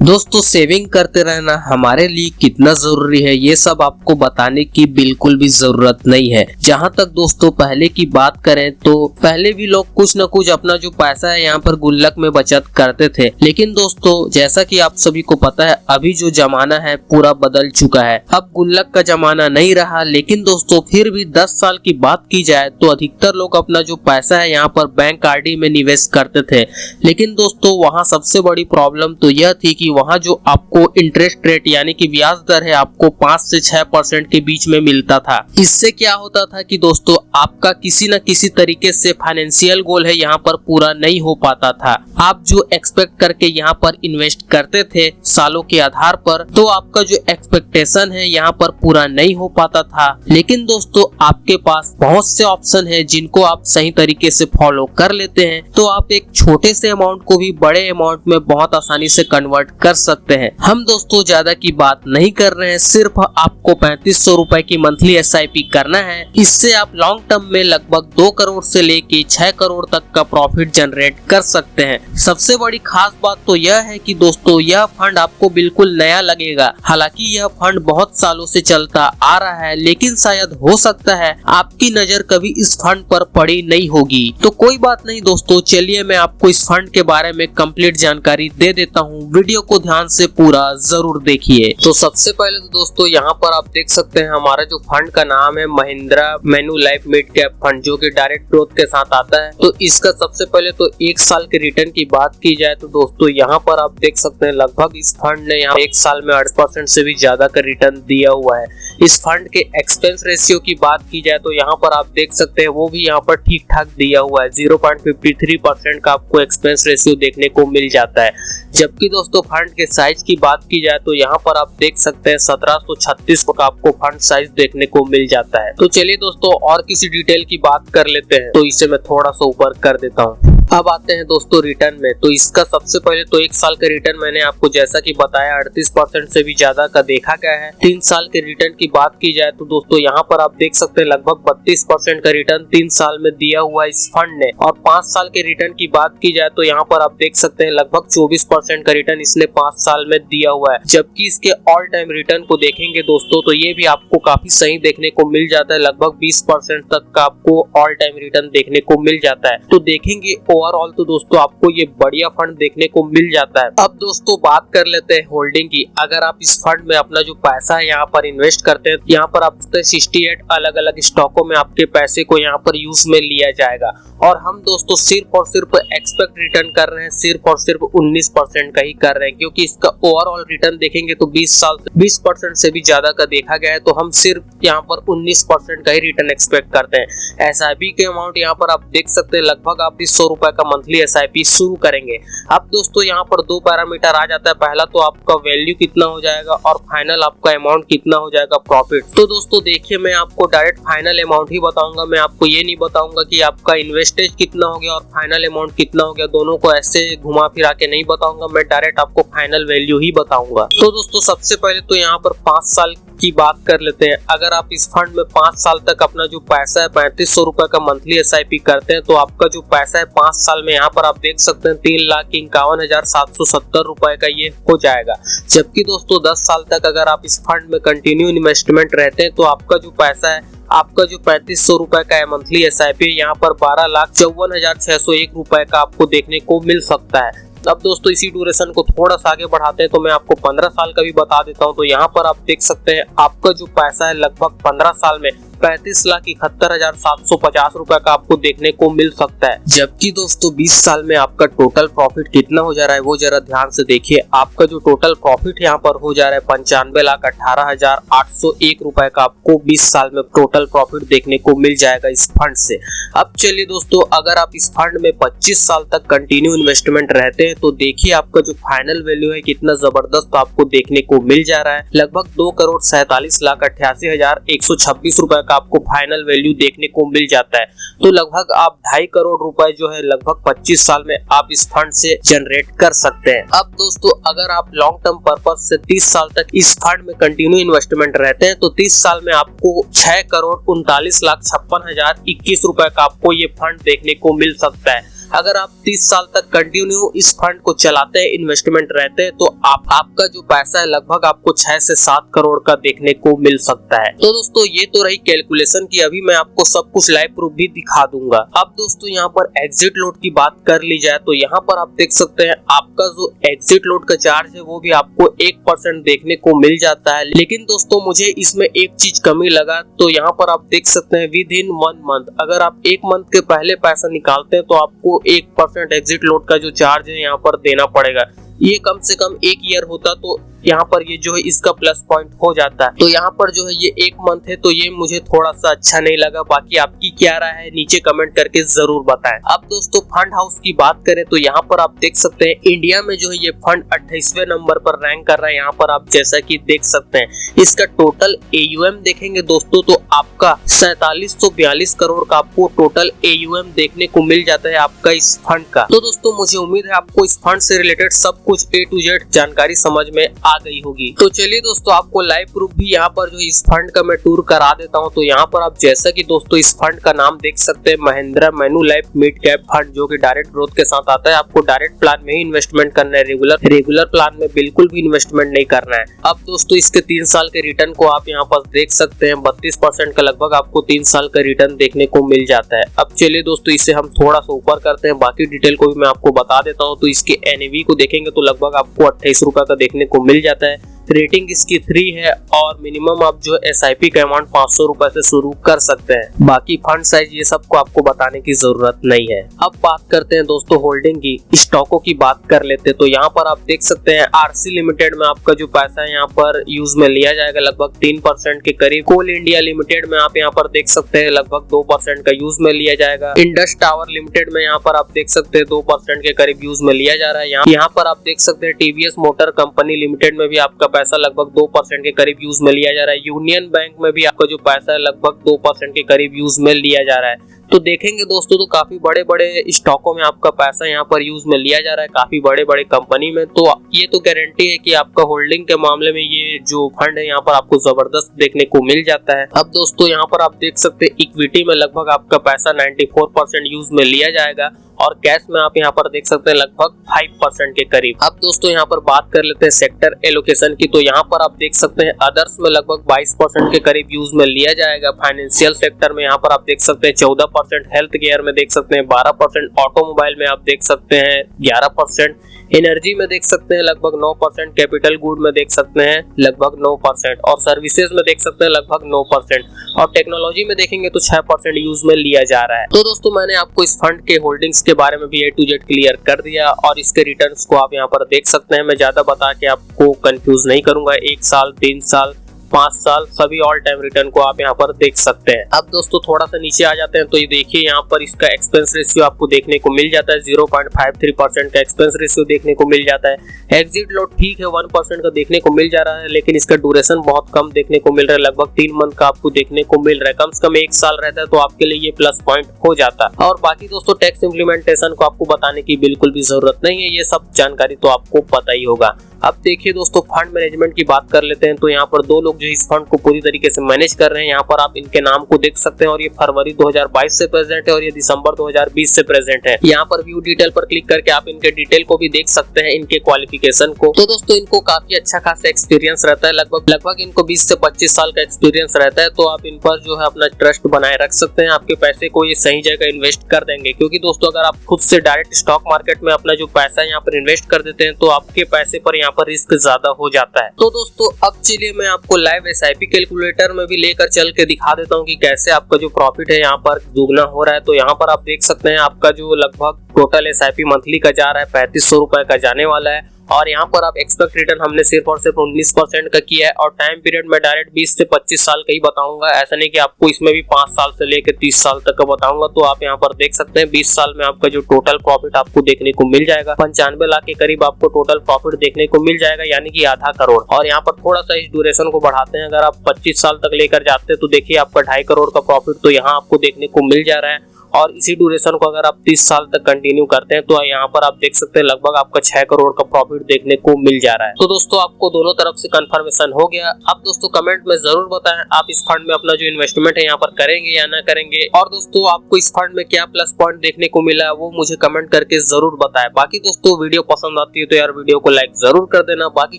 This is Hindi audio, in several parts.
दोस्तों सेविंग करते रहना हमारे लिए कितना जरूरी है ये सब आपको बताने की बिल्कुल भी जरूरत नहीं है। जहां तक दोस्तों पहले की बात करें तो पहले भी लोग कुछ न कुछ अपना जो पैसा है यहाँ पर गुल्लक में बचत करते थे, लेकिन दोस्तों जैसा कि आप सभी को पता है अभी जो जमाना है पूरा बदल चुका है। अब गुल्लक का जमाना नहीं रहा, लेकिन दोस्तों फिर भी 10 साल की बात की जाए तो अधिकतर लोग अपना जो पैसा है यहाँ पर बैंक आरडी में निवेश करते थे। लेकिन दोस्तों वहाँ सबसे बड़ी प्रॉब्लम तो यह थी कि वहाँ जो आपको इंटरेस्ट रेट यानी कि ब्याज दर है आपको 5 से 6% के बीच में मिलता था। इससे क्या होता था कि दोस्तों आपका किसी न किसी तरीके से फाइनेंशियल गोल है यहाँ पर पूरा नहीं हो पाता था। आप जो एक्सपेक्ट करके यहाँ पर इन्वेस्ट करते थे सालों के आधार पर, तो आपका जो एक्सपेक्टेशन है यहाँ पर पूरा नहीं हो पाता था। लेकिन दोस्तों आपके पास बहुत से ऑप्शन है जिनको आप सही तरीके से फॉलो कर लेते हैं तो आप एक छोटे से अमाउंट को भी बड़े अमाउंट में बहुत आसानी से कन्वर्ट कर सकते हैं। हम दोस्तों ज्यादा की बात नहीं कर रहे हैं, सिर्फ आपको 3500 रुपए की मंथली एसआईपी करना है। इससे आप लॉन्ग टर्म में लगभग 2 करोड़ से लेके 6 करोड़ तक का प्रॉफिट जनरेट कर सकते हैं। सबसे बड़ी खास बात तो यह है कि दोस्तों यह फंड आपको बिल्कुल नया लगेगा। हालांकि यह फंड बहुत सालों से चलता आ रहा है, लेकिन शायद हो सकता है आपकी नजर कभी इस फंड पर पड़ी नहीं होगी। तो कोई बात नहीं दोस्तों, चलिए मैं आपको इस फंड के बारे में कंप्लीट जानकारी दे देता हूँ। वीडियो को ध्यान से पूरा जरूर देखिए। तो सबसे पहले तो दोस्तों यहाँ पर आप देख सकते हैं हमारा जो फंड का नाम है महिंद्रा मैन्युलाइफ मिड कैप फंड, जो कि डायरेक्ट ग्रोथ के साथ आता है। तो इसका सबसे पहले तो 1 साल के रिटर्न की बात की जाए तो दोस्तों यहाँ पर आप देख सकते हैं लगभग इस फंड ने यहाँ 1 साल में 8% से भी ज्यादा का रिटर्न दिया हुआ है। इस फंड के एक्सपेंस रेशियो की बात की जाए तो यहाँ पर आप देख सकते हैं वो भी यहाँ पर ठीक ठाक दिया हुआ है। 0.53% का आपको एक्सपेंस रेशियो देखने को मिल जाता है। जबकि दोस्तों फंड के साइज की बात की जाए तो यहाँ पर आप देख सकते हैं 1736 का आपको फंड साइज देखने को मिल जाता है। तो चलिए दोस्तों और किसी डिटेल की बात कर लेते हैं, तो इसे मैं थोड़ा सा ऊपर कर देता हूँ। अब आते हैं दोस्तों रिटर्न में। तो इसका सबसे पहले तो 1 साल का रिटर्न मैंने आपको जैसा कि बताया 38% से भी ज्यादा का देखा गया है। 3 साल के रिटर्न की बात की जाए तो दोस्तों यहाँ पर आप देख सकते हैं लगभग 32% का रिटर्न 3 साल में दिया हुआ है इस फंड ने। और 5 साल के रिटर्न की बात की जाए तो यहाँ पर आप देख सकते हैं लगभग 24% का रिटर्न इसने 5 साल में दिया हुआ है। जबकि इसके ऑल टाइम रिटर्न को देखेंगे दोस्तों तो ये भी आपको काफी सही देखने को मिल जाता है। लगभग 20% तक का आपको ऑल टाइम रिटर्न देखने को मिल जाता है। तो देखेंगे ओवरऑल तो दोस्तों आपको ये बढ़िया फंड देखने को मिल जाता है। अब दोस्तों बात कर लेते हैं होल्डिंग की। अगर आप इस फंड में अपना जो पैसा है यहाँ पर इन्वेस्ट करते हैं, यहाँ पर आप 68 अलग अलग स्टॉकों में आपके पैसे को यहाँ पर यूज में लिया जाएगा। और हम दोस्तों सिर्फ और सिर्फ एक्सपेक्ट रिटर्न कर रहे हैं, सिर्फ और सिर्फ 19% का ही कर रहे हैं, क्योंकि इसका ओवरऑल रिटर्न देखेंगे तो 20 साल से 20% से भी ज्यादा का देखा गया है। तो हम सिर्फ यहाँ पर 19% का ही रिटर्न एक्सपेक्ट करते हैं। एसआईपी के अमाउंट यहाँ पर आप देख सकते हैं लगभग आप 100 रुपए का मंथली एसआईपी शुरू करेंगे। अब दोस्तों यहाँ पर 2 पैरामीटर आ जाता है। पहला तो आपका वैल्यू कितना हो जाएगा और फाइनल आपका अमाउंट कितना हो जाएगा प्रॉफिट। तो दोस्तों देखिए मैं आपको डायरेक्ट फाइनल अमाउंट ही बताऊंगा। मैं आपको ये नहीं बताऊंगा कि आपका इन्वेस्टेज कितना हो गया और फाइनल अमाउंट कितना हो गया, दोनों को ऐसे घुमा फिरा के नहीं बताऊंगा। मैं डायरेक्ट आपको फाइनल वैल्यू ही बताऊंगा। तो दोस्तों सबसे पहले तो यहाँ पर 5 साल की बात कर लेते हैं। अगर आप इस फंड में 5 साल तक अपना जो पैसा है 3500 रुपए का मंथली एसआईपी करते हैं तो आपका जो पैसा है 5 साल में यहाँ पर आप देख सकते हैं 3,51,770 रुपए का ये हो जाएगा। जबकि दोस्तों 10 साल तक अगर आप इस फंड में कंटिन्यू इन्वेस्टमेंट रहते हैं तो आपका जो पैसा है, आपका जो 3500 रुपए का है मंथली एसआईपी यहाँ पर 12,54,601 रुपए का आपको देखने को मिल सकता है। अब दोस्तों इसी ड्यूरेशन को थोड़ा सा आगे बढ़ाते हैं तो मैं आपको 15 साल का भी बता देता हूं। तो यहाँ पर आप देख सकते हैं आपका जो पैसा है लगभग 15 साल में 35,71,750 रुपए का आपको देखने को मिल सकता है। जबकि दोस्तों 20 साल में आपका टोटल प्रॉफिट कितना हो जा रहा है वो जरा ध्यान से देखिए। आपका जो टोटल प्रॉफिट यहाँ पर हो जा रहा है 95,18,801 रुपए का आपको 20 साल में टोटल प्रॉफिट देखने को मिल जाएगा इस फंड से। अब चलिए दोस्तों अगर आप इस फंड में 25 साल तक कंटिन्यू इन्वेस्टमेंट रहते हैं तो देखिए आपका जो फाइनल वैल्यू है कितना जबरदस्त आपको देखने को मिल जा रहा है। लगभग 2,47,88,126 रुपए आपको फाइनल वैल्यू देखने को मिल जाता है। तो लगभग आप 2.5 करोड़ रुपए जो है लगभग 25 साल में आप इस फंड से जनरेट कर सकते हैं। अब दोस्तों अगर आप लॉन्ग टर्म पर्पस से 30 साल तक इस फंड में कंटिन्यू इन्वेस्टमेंट रहते हैं तो 30 साल में आपको 6,39,56,021 रुपए का आपको ये फंड देखने को मिल सकता है। अगर आप 30 साल तक कंटिन्यू इस फंड को चलाते हैं, इन्वेस्टमेंट रहते हैं, तो आपका जो पैसा है लगभग आपको 6 से 7 करोड़ का देखने को मिल सकता है। तो दोस्तों ये तो रही कैलकुलेशन की, अभी मैं आपको सब कुछ लाइव प्रूफ भी दिखा दूंगा। अब दोस्तों यहाँ पर एग्जिट लोड की बात कर ली जाए तो यहाँ पर आप देख सकते हैं आपका जो एग्जिट लोड का चार्ज है वो भी आपको 1% देखने को मिल जाता है। लेकिन दोस्तों मुझे इसमें एक चीज कमी लगा, तो यहाँ पर आप देख सकते हैं विद इन 1 मंथ, अगर आप 1 मंथ के पहले पैसा निकालते हैं तो आपको 1% एग्जिट लोड का जो चार्ज है यहाँ पर देना पड़ेगा। ये कम से कम 1 ईयर होता तो यहाँ पर ये जो है इसका प्लस पॉइंट हो जाता है। तो यहाँ पर जो है ये 1 मंथ है, तो ये मुझे थोड़ा सा अच्छा नहीं लगा। बाकी आपकी क्या राय है नीचे कमेंट करके जरूर बताएं। अब दोस्तों फंड हाउस की बात करें तो यहाँ पर आप देख सकते हैं इंडिया में जो है ये फंड 28वें नंबर पर रैंक कर रहा है। यहाँ पर आप जैसा कि देख सकते हैं इसका टोटल AUM देखेंगे दोस्तों तो आपका 4742 करोड़ का आपको टोटल AUM देखने को मिल जाता है आपका इस फंड का। तो दोस्तों मुझे उम्मीद है आपको इस फंड से रिलेटेड सब कुछ A to Z जानकारी समझ में आ गई होगी। तो चलिए दोस्तों आपको लाइव प्रूफ भी यहाँ पर जो इस फंड का मैं टूर करा देता हूँ। तो यहाँ पर आप जैसा कि दोस्तों इस फंड का नाम देख सकते हैं महिंद्रा मैन्युलाइफ मिड कैप फंड, जो कि डायरेक्ट ग्रोथ के साथ आता है। आपको डायरेक्ट प्लान में ही इन्वेस्टमेंट करना है, रेगुलर प्लान में बिल्कुल भी इन्वेस्टमेंट नहीं करना है। अब दोस्तों इसके 3 साल के रिटर्न को आप यहाँ पर देख सकते हैं 32% का लगभग आपको 3 साल का रिटर्न देखने को मिल जाता है। अब चलिए दोस्तों इसे हम थोड़ा सा ऊपर करते हैं, बाकी डिटेल को भी मैं आपको बता देता हूँ। तो इसके NAV को देखेंगे तो लगभग आपको 28 रुपए का देखने को मिल जाता है। रेटिंग इसकी 3 है और मिनिमम आप जो SIP का अमाउंट 500 रुपए से शुरू कर सकते हैं। बाकी फंड साइज ये सबको आपको बताने की जरूरत नहीं है। अब बात करते हैं दोस्तों होल्डिंग की, स्टॉकों की बात कर लेते हैं। तो यहाँ पर आप देख सकते हैं RC लिमिटेड में आपका जो पैसा है यहाँ पर यूज में लिया जाएगा लगभग 3% के करीब। कोल इंडिया लिमिटेड में आप यहाँ पर देख सकते हैं लगभग 2% का यूज में लिया जाएगा। इंडस टावर लिमिटेड में यहाँ पर आप देख सकते हैं 2% के करीब यूज में लिया जा रहा है। यहाँ पर आप देख सकते हैं TVS मोटर कंपनी लिमिटेड में भी आपका पैसा लगभग 2% के करीब यूज में लिया जा रहा है। यूनियन बैंक में भी आपका जो पैसा है लगभग 2% के करीब यूज में लिया जा रहा है। तो देखेंगे दोस्तों तो काफी बड़े बड़े स्टॉकों में आपका पैसा यहाँ पर यूज में लिया जा रहा है, काफी बड़े बड़े कंपनी में। तो ये तो गारंटी है कि आपका होल्डिंग के मामले में ये जो फंड है यहाँ पर आपको जबरदस्त देखने को मिल जाता है। अब दोस्तों यहाँ पर आप देख सकते हैं इक्विटी में लगभग आपका पैसा 94% यूज में लिया जाएगा और कैश में आप यहाँ पर देख सकते हैं लगभग 5% के करीब। अब दोस्तों यहाँ पर बात कर लेते हैं सेक्टर एलोकेशन की। तो यहाँ पर आप देख सकते हैं अदर्स में लगभग 22% के करीब यूज में लिया जाएगा। फाइनेंशियल सेक्टर में यहाँ पर आप देख सकते हैं 14%, हेल्थ केयर में देख सकते हैं 12%, ऑटोमोबाइल में आप देख सकते हैं 11%, एनर्जी में देख सकते हैं लगभग 9%, कैपिटल गुड में देख सकते हैं लगभग 9% और सर्विसेज में देख सकते हैं लगभग 9% और टेक्नोलॉजी में देखेंगे तो 6% यूज में लिया जा रहा है। तो दोस्तों मैंने आपको इस फंड के होल्डिंग्स के बारे में भी A to Z क्लियर कर दिया और इसके रिटर्न्स को आप यहाँ पर देख सकते हैं। मैं ज्यादा बता के आपको कंफ्यूज नहीं करूंगा। 1 साल, 3 साल, 5 साल सभी ऑल टाइम रिटर्न को आप यहाँ पर देख सकते हैं। अब दोस्तों थोड़ा सा नीचे आ जाते हैं तो ये देखिए यहाँ पर इसका एक्सपेंस रेशियो आपको देखने को मिल जाता है 0.53% का एक्सपेंस रेशियो देखने को मिल जाता है। एग्जिट लोड ठीक है 1% का देखने को मिल जा रहा है, लेकिन इसका ड्यूरेशन बहुत कम देखने को मिल रहा है, लगभग 3 मंथ का आपको देखने को मिल रहा है। कम से कम 1 साल रहता है तो आपके लिए ये प्लस पॉइंट हो जाता है। और बाकी दोस्तों टैक्स इम्प्लीमेंटेशन को आपको बताने की बिल्कुल भी जरूरत नहीं है, ये सब जानकारी तो आपको पता ही होगा। अब देखिए दोस्तों फंड मैनेजमेंट की बात कर लेते हैं। तो यहाँ पर 2 लोग जो इस फंड को पूरी तरीके से मैनेज कर रहे हैं, यहाँ पर आप इनके नाम को देख सकते हैं और ये फरवरी 2022 से प्रेजेंट है और ये दिसंबर 2020 से प्रेजेंट है। यहाँ पर व्यू डिटेल पर क्लिक करके आप इनके डिटेल को भी देख सकते हैं, इनके क्वालिफिकेशन को। तो दोस्तों इनको काफी अच्छा खासा एक्सपीरियंस रहता है, लगभग इनको 20 से 25 साल का एक्सपीरियंस रहता है। तो आप इन पर जो है अपना ट्रस्ट बनाए रख सकते हैं, आपके पैसे को ये सही जगह इन्वेस्ट कर देंगे। क्योंकि दोस्तों अगर आप खुद से डायरेक्ट स्टॉक मार्केट में अपना जो पैसा यहाँ पर इन्वेस्ट कर देते हैं तो आपके पैसे पर यहाँ पर रिस्क ज्यादा हो जाता है। तो दोस्तों अब चलिए मैं आपको लाइव SIP कैलकुलेटर में भी लेकर चल के दिखा देता हूँ कि कैसे आपका जो प्रॉफिट है यहाँ पर दुगना हो रहा है। तो यहाँ पर आप देख सकते हैं आपका जो लगभग टोटल SIP मंथली का जा रहा है 3500 रुपए का जाने वाला है और यहाँ पर आप एक्सपेक्ट रिटर्न हमने सिर्फ और सिर्फ 19% का किया है और टाइम पीरियड में डायरेक्ट 20 से 25 साल का ही बताऊंगा। ऐसा नहीं कि आपको इसमें भी 5 साल से लेकर 30 साल तक का बताऊंगा। तो आप यहाँ पर देख सकते हैं 20 साल में आपका जो टोटल प्रॉफिट आपको देखने को मिल जाएगा 95 लाख के करीब आपको टोटल प्रॉफिट देखने को मिल जाएगा, यानी कि आधा करोड़। और यहाँ पर थोड़ा सा इस ड्यूरेशन को बढ़ाते हैं, अगर आप 25 साल तक लेकर जाते हैं तो देखिए आपका 2.5 करोड़ का प्रॉफिट तो यहाँ आपको देखने को मिल जा रहा है। और इसी ड्यूरेशन को अगर आप 30 साल तक कंटिन्यू करते हैं तो यहाँ पर आप देख सकते हैं लगभग आपका 6 करोड़ का प्रॉफिट देखने को मिल जा रहा है। तो दोस्तों आपको दोनों तरफ से कंफर्मेशन हो गया। अब दोस्तों कमेंट में जरूर बताएं आप इस फंड में अपना जो इन्वेस्टमेंट है यहाँ पर करेंगे या ना करेंगे, और दोस्तों आपको इस फंड में क्या प्लस पॉइंट देखने को मिला वो मुझे कमेंट करके जरूर बताएं। बाकी दोस्तों वीडियो पसंद आती है तो यार वीडियो को लाइक जरूर कर देना। बाकी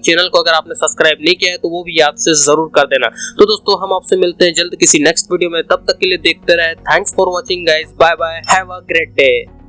चैनल को अगर आपने सब्सक्राइब नहीं किया है तो वो भी याद से जरूर कर देना। तो दोस्तों हम आपसे मिलते हैं जल्द किसी नेक्स्ट वीडियो में, तब तक के लिए देखते रहे। Thanks for watching guys, bye bye, have a great day.